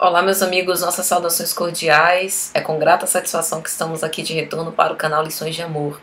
Olá, meus amigos, nossas saudações cordiais. É com grata satisfação que estamos aqui de retorno para o canal Lições de Amor,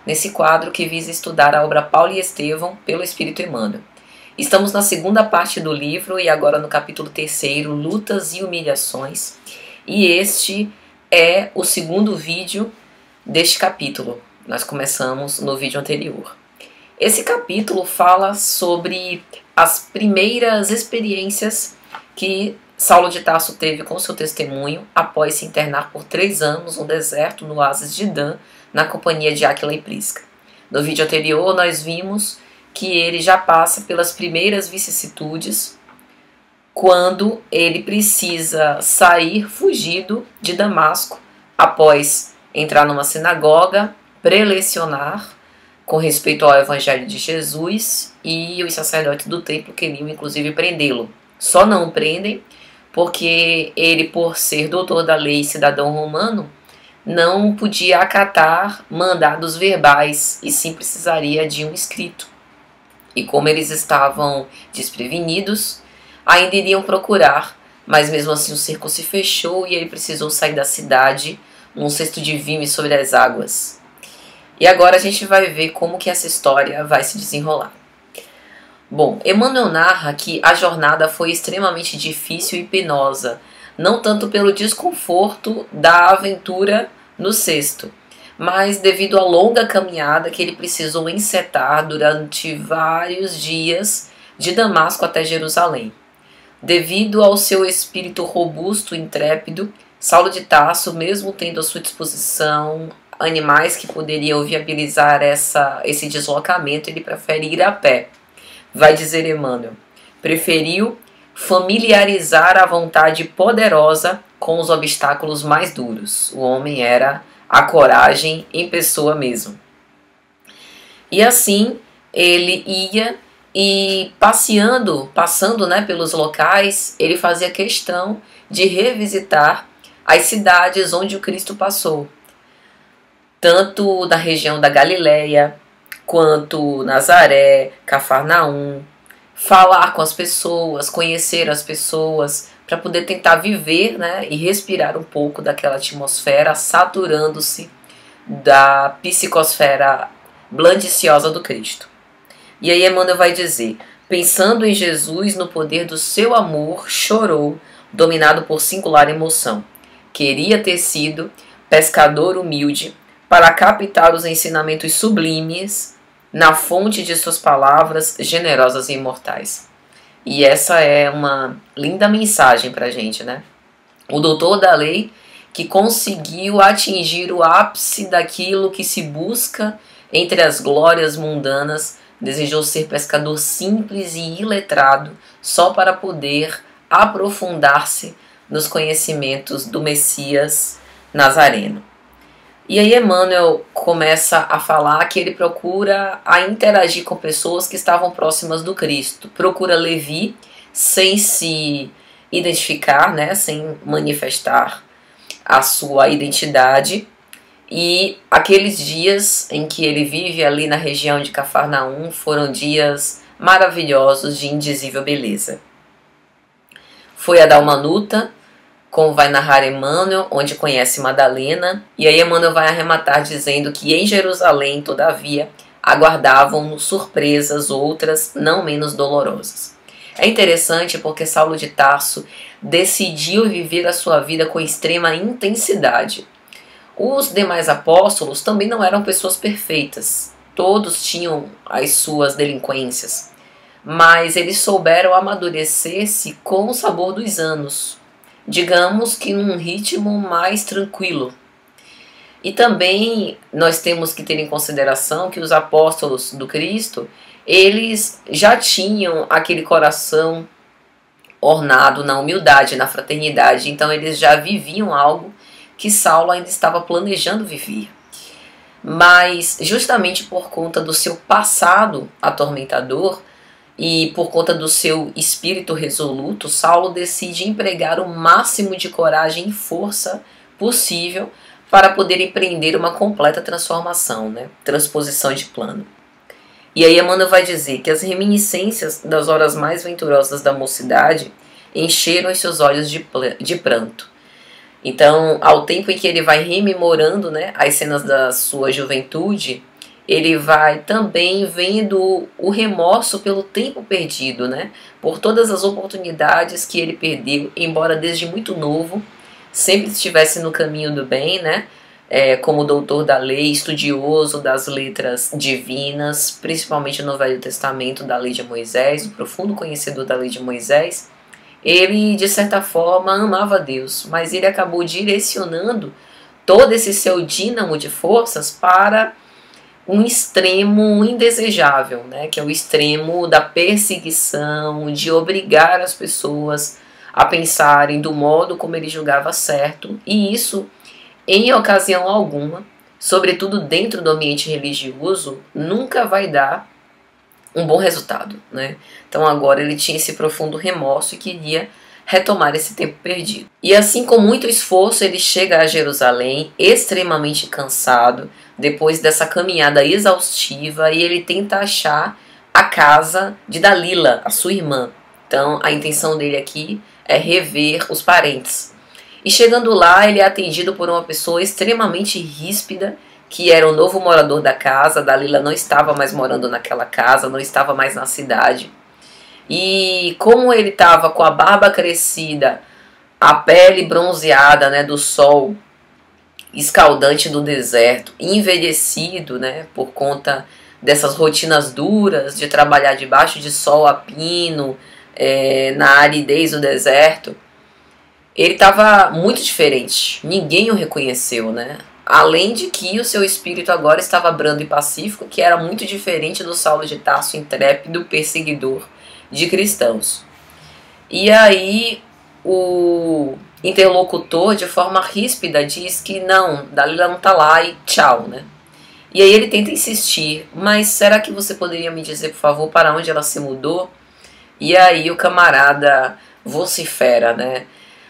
nesse quadro que visa estudar a obra Paulo e Estevão pelo Espírito Emmanuel. Estamos na segunda parte do livro e agora no capítulo 3, Lutas e Humilhações. E este é o segundo vídeo deste capítulo. Nós começamos no vídeo anterior. Esse capítulo fala sobre as primeiras experiências que Saulo de Tarso teve com seu testemunho após se internar por 3 anos no deserto, no oásis de Dan, na companhia de Áquila e Prisca. No vídeo anterior nós vimos que ele já passa pelas primeiras vicissitudes quando ele precisa sair fugido de Damasco após entrar numa sinagoga, prelecionar com respeito ao Evangelho de Jesus, e os sacerdotes do templo queriam inclusive prendê-lo. Só não o prendem porque ele, por ser doutor da lei e cidadão romano, não podia acatar mandados verbais e sim precisaria de um escrito. E como eles estavam desprevenidos, ainda iriam procurar, mas mesmo assim o cerco se fechou e ele precisou sair da cidade num cesto de vime sobre as águas. E agora a gente vai ver como que essa história vai se desenrolar. Bom, Emmanuel narra que a jornada foi extremamente difícil e penosa, não tanto pelo desconforto da aventura no cesto, mas devido à longa caminhada que ele precisou encetar durante vários dias de Damasco até Jerusalém. Devido ao seu espírito robusto e intrépido, Saulo de Tarso, mesmo tendo à sua disposição animais que poderiam viabilizar esse deslocamento, ele prefere ir a pé. Vai dizer Emmanuel, preferiu familiarizar a vontade poderosa com os obstáculos mais duros. O homem era a coragem em pessoa mesmo. E assim ele ia e passando pelos locais, ele fazia questão de revisitar as cidades onde o Cristo passou, tanto da região da Galileia, quanto Nazaré, Cafarnaum, falar com as pessoas, conhecer as pessoas, para poder tentar viver, e respirar um pouco daquela atmosfera, saturando-se da psicosfera blandiciosa do Cristo. E aí Emmanuel vai dizer, pensando em Jesus no poder do seu amor, chorou, dominado por singular emoção. Queria ter sido pescador humilde para captar os ensinamentos sublimes na fonte de suas palavras generosas e imortais. E essa é uma linda mensagem para a gente, O doutor da lei que conseguiu atingir o ápice daquilo que se busca entre as glórias mundanas, desejou ser pescador simples e iletrado só para poder aprofundar-se nos conhecimentos do Messias Nazareno. E aí Emmanuel começa a falar que ele procura a interagir com pessoas que estavam próximas do Cristo. Procura Levi sem se identificar, sem manifestar a sua identidade. E aqueles dias em que ele vive ali na região de Cafarnaum foram dias maravilhosos de indizível beleza. Foi a Dalmanuta, como vai narrar Emmanuel, onde conhece Madalena, e aí Emmanuel vai arrematar dizendo que em Jerusalém, todavia, aguardavam-no surpresas outras não menos dolorosas. É interessante porque Saulo de Tarso decidiu viver a sua vida com extrema intensidade. Os demais apóstolos também não eram pessoas perfeitas, todos tinham as suas delinquências, mas eles souberam amadurecer-se com o sabor dos anos, digamos que num ritmo mais tranquilo. E também nós temos que ter em consideração que os apóstolos do Cristo, eles já tinham aquele coração ornado na humildade, na fraternidade, então eles já viviam algo que Saulo ainda estava planejando viver. Mas justamente por conta do seu passado atormentador, e por conta do seu espírito resoluto, Saulo decide empregar o máximo de coragem e força possível para poder empreender uma completa transformação, transposição de plano. E aí Emmanuel vai dizer que as reminiscências das horas mais venturosas da mocidade encheram os seus olhos de pranto. Então, ao tempo em que ele vai rememorando, né, as cenas da sua juventude, ele vai também vendo o remorso pelo tempo perdido, né, por todas as oportunidades que ele perdeu, embora desde muito novo sempre estivesse no caminho do bem, né, como doutor da lei, estudioso das letras divinas, principalmente no Velho Testamento, da lei de Moisés, um profundo conhecedor da lei de Moisés. Ele, de certa forma, amava Deus, mas ele acabou direcionando todo esse seu dínamo de forças para um extremo indesejável, né? Que é o extremo da perseguição, de obrigar as pessoas a pensarem do modo como ele julgava certo, e isso, em ocasião alguma, sobretudo dentro do ambiente religioso, nunca vai dar um bom resultado, né? Então agora ele tinha esse profundo remorso e queria retomar esse tempo perdido. E assim, com muito esforço, ele chega a Jerusalém, extremamente cansado, depois dessa caminhada exaustiva, e ele tenta achar a casa de Dalila, a sua irmã. Então a intenção dele aqui é rever os parentes. E chegando lá, ele é atendido por uma pessoa extremamente ríspida, que era o novo morador da casa. Dalila não estava mais morando naquela casa, não estava mais na cidade. E como ele estava com a barba crescida, a pele bronzeada, né, do sol escaldante do deserto, envelhecido, né, por conta dessas rotinas duras de trabalhar debaixo de sol a pino, na aridez do deserto, ele estava muito diferente. Ninguém o reconheceu, né? Além de que o seu espírito agora estava brando e pacífico, que era muito diferente do Saulo de Tarso, intrépido perseguidor de cristãos. E aí o interlocutor, de forma ríspida, diz que não, Dalila não está lá e tchau, né? E aí ele tenta insistir, mas será que você poderia me dizer, por favor, para onde ela se mudou? E aí o camarada vocifera, né?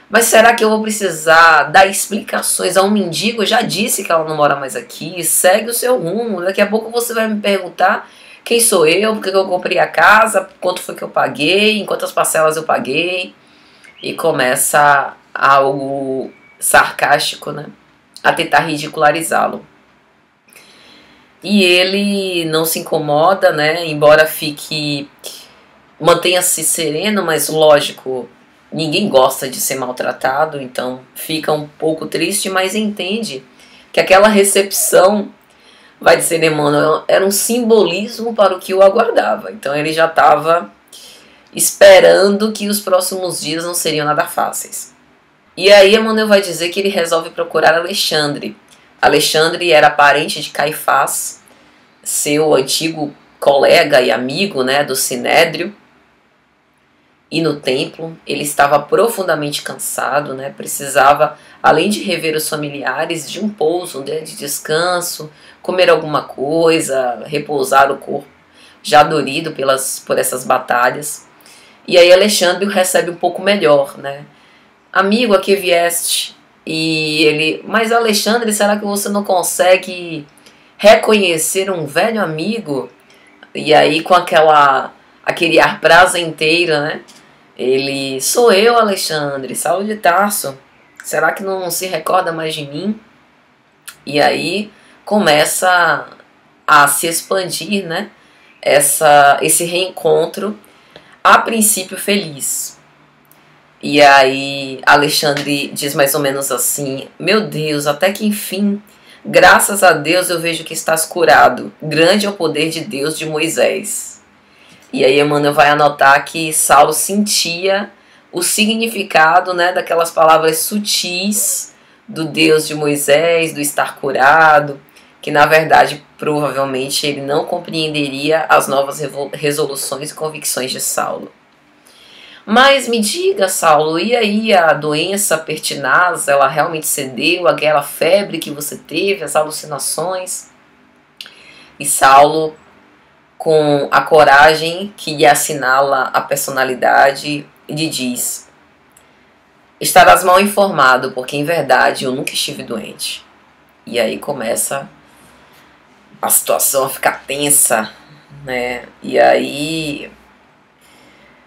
Mas será que eu vou precisar dar explicações a um mendigo? Eu já disse que ela não mora mais aqui. Segue o seu rumo. Daqui a pouco você vai me perguntar quem sou eu, por que eu comprei a casa, quanto foi que eu paguei, em quantas parcelas eu paguei. E começa algo sarcástico, né, a tentar ridicularizá-lo. E ele não se incomoda, né, embora mantenha-se sereno, mas lógico, ninguém gosta de ser maltratado, então fica um pouco triste, mas entende que aquela recepção, vai dizer Emmanuel, era um simbolismo para o que o aguardava. Então ele já estava esperando que os próximos dias não seriam nada fáceis. E aí Emmanuel vai dizer que ele resolve procurar Alexandre. Alexandre era parente de Caifás, seu antigo colega e amigo, né, do Sinédrio. E no templo, ele estava profundamente cansado, né? Precisava, além de rever os familiares, de um pouso, né, de descanso, comer alguma coisa, repousar o corpo já dorido por essas batalhas. E aí Alexandre o recebe um pouco melhor, né? Amigo, a que vieste? E ele, mas Alexandre, será que você não consegue reconhecer um velho amigo? E aí com aquele ar prazenteiro, né? Ele, sou eu, Alexandre, Saulo de Tarso. Será que não se recorda mais de mim? E aí começa a se expandir, né? Esse reencontro, a princípio feliz. E aí Alexandre diz mais ou menos assim: meu Deus, até que enfim, graças a Deus eu vejo que estás curado. Grande é o poder de Deus de Moisés. E aí Emmanuel vai anotar que Saulo sentia o significado, né, daquelas palavras sutis do Deus de Moisés, do estar curado, que na verdade provavelmente ele não compreenderia as novas resoluções e convicções de Saulo. Mas me diga, Saulo, e aí a doença pertinaz, ela realmente cedeu? Aquela febre que você teve, as alucinações? E Saulo, com a coragem que lhe assinala a personalidade, lhe diz: estarás mal informado, porque em verdade eu nunca estive doente. E aí começa a situação a ficar tensa, né? E aí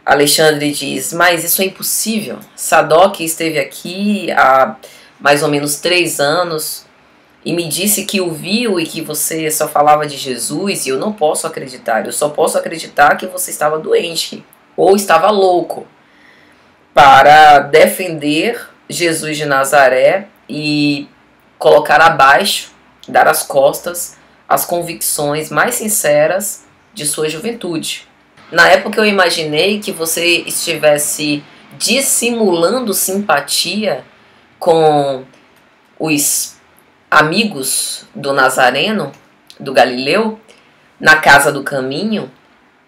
Alexandre diz: mas isso é impossível. Sadoc esteve aqui há mais ou menos 3 anos e me disse que o viu e que você só falava de Jesus, e eu não posso acreditar. Eu só posso acreditar que você estava doente ou estava louco para defender Jesus de Nazaré e colocar abaixo, dar as costas às convicções mais sinceras de sua juventude. Na época eu imaginei que você estivesse dissimulando simpatia com os amigos do Nazareno, do Galileu, na casa do caminho,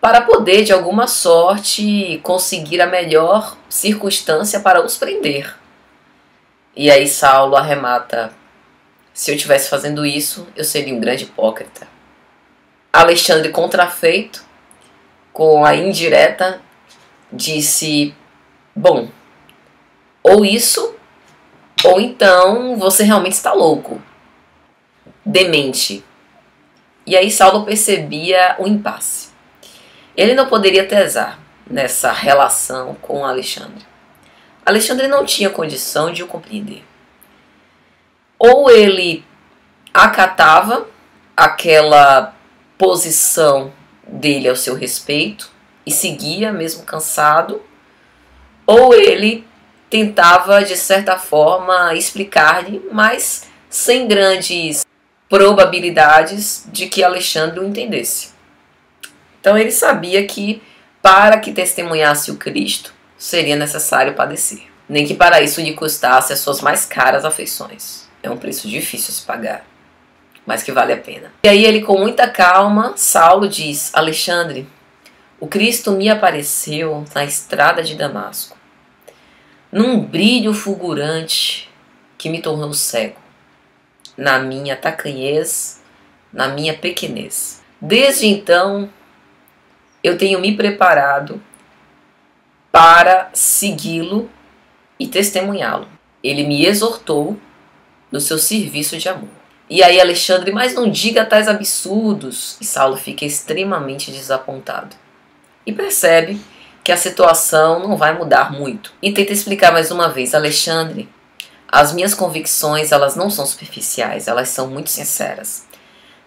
para poder, de alguma sorte, conseguir a melhor circunstância para os prender. E aí Saulo arremata: se eu estivesse fazendo isso, eu seria um grande hipócrita. Alexandre, contrafeito com a indireta, disse: bom, ou isso, ou então você realmente está louco, demente. E aí Saulo percebia o impasse. Ele não poderia tesar nessa relação com Alexandre. Alexandre não tinha condição de o compreender. Ou ele acatava aquela posição dele ao seu respeito e seguia mesmo cansado, ou ele tentava de certa forma explicar-lhe, mas sem grandes probabilidades de que Alexandre o entendesse. Então ele sabia que para que testemunhasse o Cristo seria necessário padecer, nem que para isso lhe custasse as suas mais caras afeições. É um preço difícil a se pagar, mas que vale a pena. E aí ele, com muita calma, Saulo diz: Alexandre, o Cristo me apareceu na estrada de Damasco, num brilho fulgurante que me tornou cego, na minha tacanhez, na minha pequenez. Desde então, eu tenho me preparado para segui-lo e testemunhá-lo. Ele me exortou no seu serviço de amor. E aí Alexandre: mas não diga tais absurdos. E Saulo fica extremamente desapontado. E percebe que a situação não vai mudar muito. E tenta explicar mais uma vez: Alexandre, as minhas convicções, elas não são superficiais, elas são muito sinceras.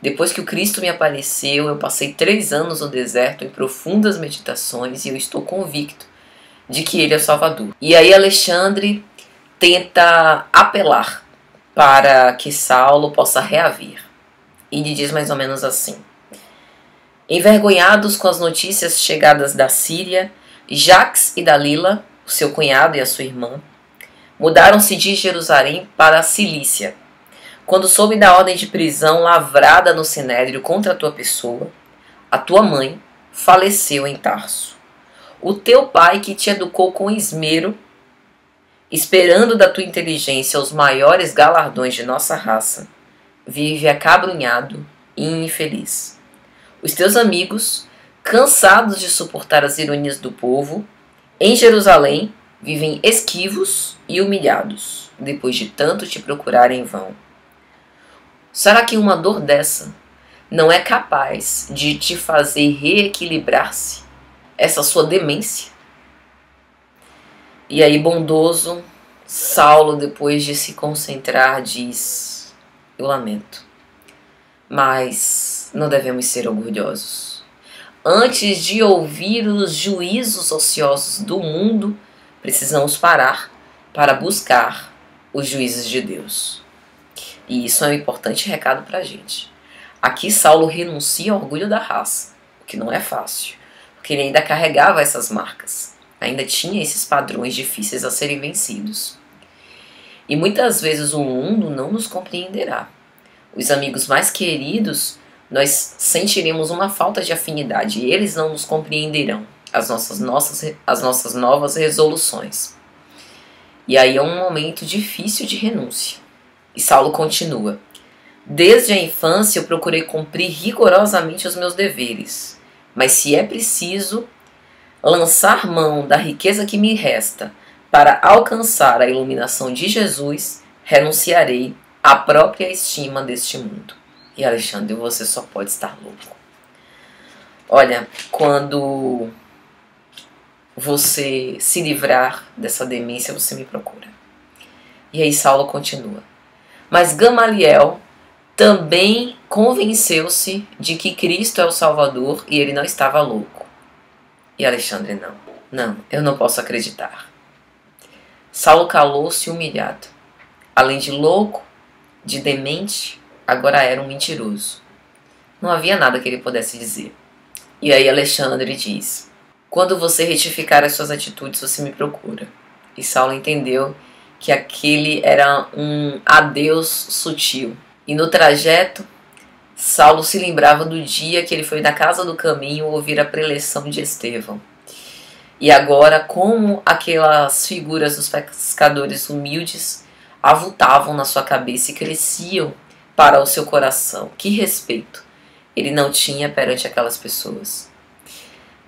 Depois que o Cristo me apareceu, eu passei 3 anos no deserto em profundas meditações e eu estou convicto de que ele é o Salvador. E aí Alexandre tenta apelar para que Saulo possa reavir. E lhe diz mais ou menos assim: envergonhados com as notícias chegadas da Síria, Jaques e Dalila, o seu cunhado e a sua irmã, mudaram-se de Jerusalém para a Cilícia. Quando soube da ordem de prisão lavrada no Sinédrio contra a tua pessoa, a tua mãe faleceu em Tarso. O teu pai, que te educou com esmero, esperando da tua inteligência os maiores galardões de nossa raça, vive acabrunhado e infeliz. Os teus amigos, cansados de suportar as ironias do povo, em Jerusalém vivem esquivos e humilhados, depois de tanto te procurar em vão. Será que uma dor dessa não é capaz de te fazer reequilibrar-se essa sua demência? E aí, bondoso, Saulo, depois de se concentrar, diz: eu lamento, mas não devemos ser orgulhosos. Antes de ouvir os juízos ociosos do mundo, precisamos parar para buscar os juízes de Deus. E isso é um importante recado para a gente. Aqui Saulo renuncia ao orgulho da raça, o que não é fácil, porque ele ainda carregava essas marcas, ainda tinha esses padrões difíceis a serem vencidos. E muitas vezes o mundo não nos compreenderá. Os amigos mais queridos, nós sentiremos uma falta de afinidade e eles não nos compreenderão as nossas novas resoluções. E aí é um momento difícil de renúncia. E Saulo continua: desde a infância eu procurei cumprir rigorosamente os meus deveres, mas se é preciso lançar mão da riqueza que me resta para alcançar a iluminação de Jesus, renunciarei à própria estima deste mundo. E Alexandre, você só pode estar louco. Olha, quando você se livrar dessa demência, você me procura. E aí Saulo continua. Mas Gamaliel também convenceu-se de que Cristo é o Salvador e ele não estava louco. E Alexandre não, eu não posso acreditar. Saulo calou-se humilhado. Além de louco, de demente, agora era um mentiroso. Não havia nada que ele pudesse dizer. E aí Alexandre diz: quando você retificar as suas atitudes, você me procura. E Saulo entendeu que aquele era um adeus sutil. E no trajeto, Saulo se lembrava do dia que ele foi na casa do caminho ouvir a preleção de Estevão. E agora, como aquelas figuras dos pescadores humildes avultavam na sua cabeça e cresciam para o seu coração. Que respeito ele não tinha perante aquelas pessoas.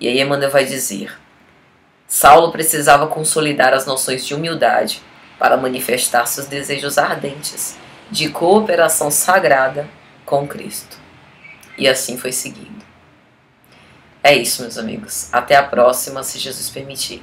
E aí Emmanuel vai dizer: Saulo precisava consolidar as noções de humildade para manifestar seus desejos ardentes de cooperação sagrada com Cristo. E assim foi seguindo. É isso, meus amigos. Até a próxima, se Jesus permitir.